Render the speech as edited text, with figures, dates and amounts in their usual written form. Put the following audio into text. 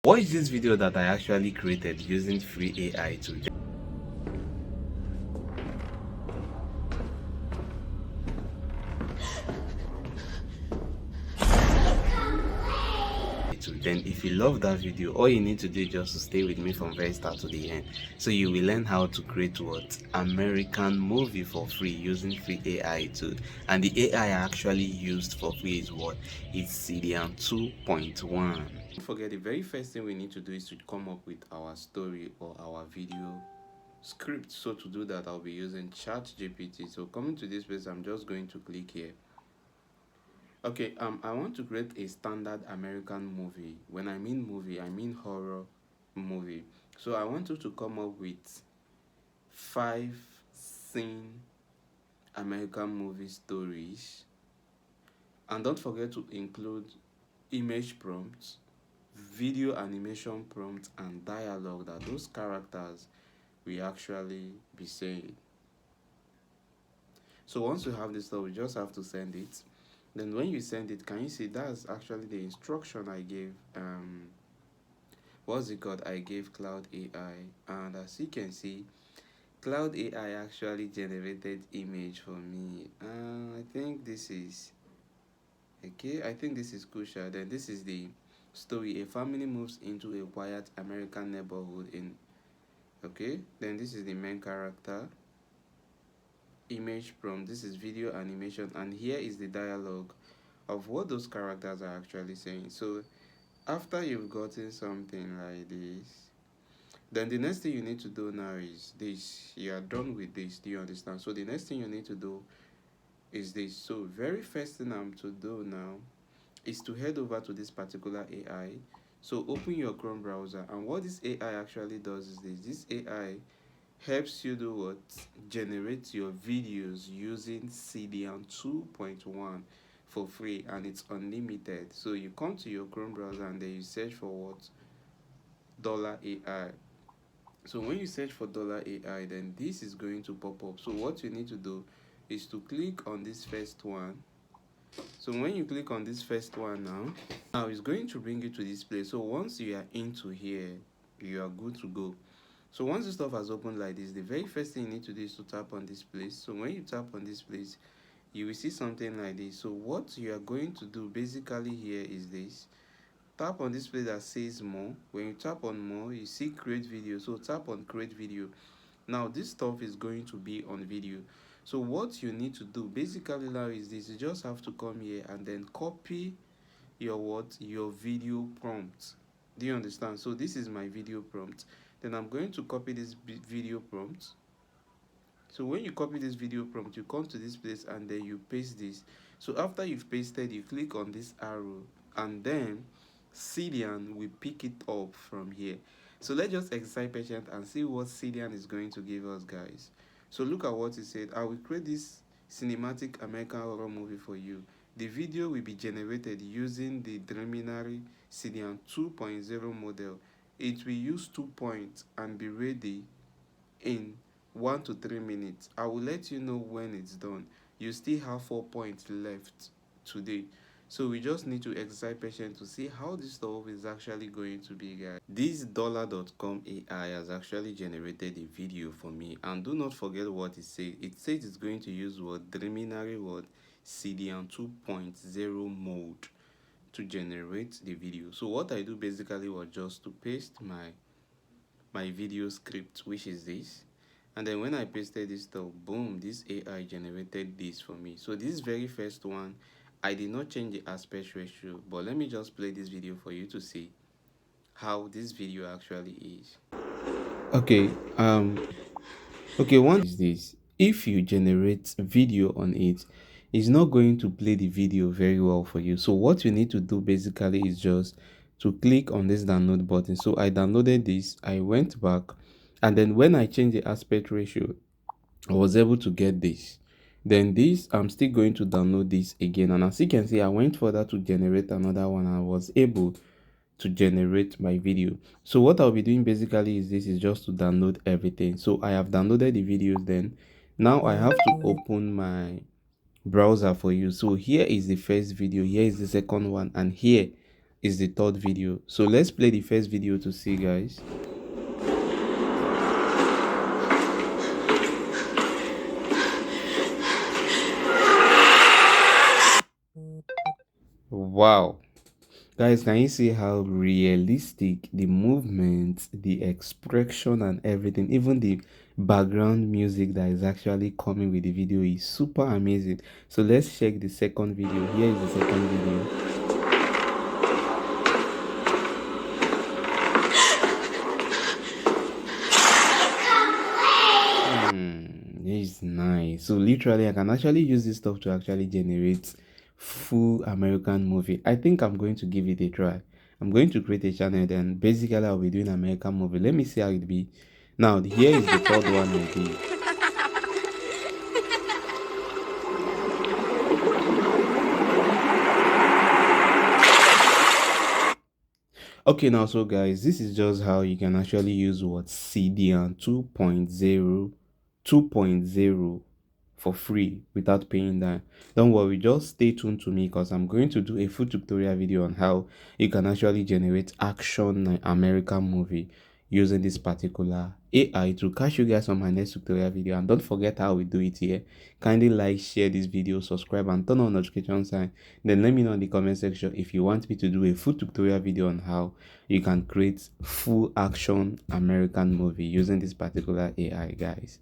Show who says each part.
Speaker 1: Watch this video that I actually created using free AI to then if you love that video, all you need to do is just to stay with me from very start to the end, so you will learn how to create what American movie for free using free AI too. And the AI I actually used for free is what? It's SEEDANCE 2.1. Don't forget, the very first thing we need to do is to come up with our story or our video script. So to do that, I'll be using ChatGPT. So coming to this place, I'm just going to click here. Okay, I want to create a standard American movie. When I mean movie, I mean horror movie. So I want you to come up with 5 scene American movie stories. And don't forget to include image prompts, video animation prompts, and dialogue that those characters will actually be saying. So once you have this stuff, you just have to send it. Then when you send it, can you see that's actually the instruction I gave what's it called, I gave Cloud AI. And as you can see, Cloud AI actually generated image for me. I think this is okay. I think this is crucial. Then this is the story. A family moves into a quiet American neighborhood in okay. Then this is the main character. Image prompt, this is video animation, and here is the dialogue of what those characters are actually saying. So after you've gotten something like this, then the next thing you need to do now is this. You are done with this, do you understand? So the next thing you need to do is this. So very first thing I'm to do now is to head over to this particular AI. So open your Chrome browser, and what this AI actually does is this AI helps you do what? Generate your videos using SEEDANCE 2.1 for free, and it's unlimited. So you come to your Chrome browser and then you search for what? $AI. So when you search for $AI, then this is going to pop up. So what you need to do is to click on this first one. So when you click on this first one now it's going to bring you to this place. So once you are into here, you are good to go. So once the stuff has opened like this, the very first thing you need to do is to tap on this place. So when you tap on this place, you will see something like this. So what you are going to do basically here is this. Tap on this place that says more. When you tap on more, you see create video. So tap on create video. Now this stuff is going to be on video. So what you need to do basically now is this. You just have to come here and then copy your video prompt. Do you understand? So this is my video prompt. Then I'm going to copy this video prompt. So when you copy this video prompt, you come to this place and then you paste this. So after you've pasted, you click on this arrow, and then SEEDANCE will pick it up from here. So let's just exercise patience and see what SEEDANCE is going to give us, guys. So look at what it said. I will create this cinematic American horror movie for you. The video will be generated using the preliminary SEEDANCE 2.0 model. It will use 2 points and be ready in 1 to 3 minutes. I will let you know when it's done. You still have 4 points left today. So we just need to exercise patience to see how this stuff is actually going to be, guys. This dollar.com AI has actually generated a video for me, and do not forget what it says. It says it's going to use what preliminary word SEEDANCE 2.0 mode to generate the video. So what I do basically was just to paste my video script, which is this, and then when I pasted this stuff, boom, this AI generated this for me. So this very first one, I did not change the aspect ratio, but let me just play this video for you to see how this video actually is. Okay, one is this. If you generate video on it, it's not going to play the video very well for you. So what you need to do basically is just to click on this download button. So I downloaded this, I went back, and then when I changed the aspect ratio, I was able to get this. Then this, I'm still going to download this again, and as you can see, I went further to generate another one. I was able to generate my video. So what I'll be doing basically is this, is just to download everything. So I have downloaded the videos. Then now I have to open my browser for you. So here is the first video, here is the second one, and here is the third video. So let's play the first video to see, guys. Wow. Guys, can you see how realistic the movement, the expression, and everything, even the background music that is actually coming with the video is super amazing. So let's check the second video. Here is the second video. This is nice. So literally, I can actually use this stuff to actually generate full American movie. I think I'm going to give it a try. I'm going to create a channel, then basically I'll be doing American movie. Let me see how it be. Now here is the third one I did. Okay, now so guys, this is just how you can actually use what SEEDANCE 2.0 for free without paying that. Don't worry, just stay tuned to me because I'm going to do a full tutorial video on how you can actually generate action American movie using this particular AI to catch you guys on my next tutorial video. And don't forget how we do it here. Kindly like, share this video, subscribe, and turn on notification sign. Then let me know in the comment section if you want me to do a full tutorial video on how you can create full action American movie using this particular AI, guys.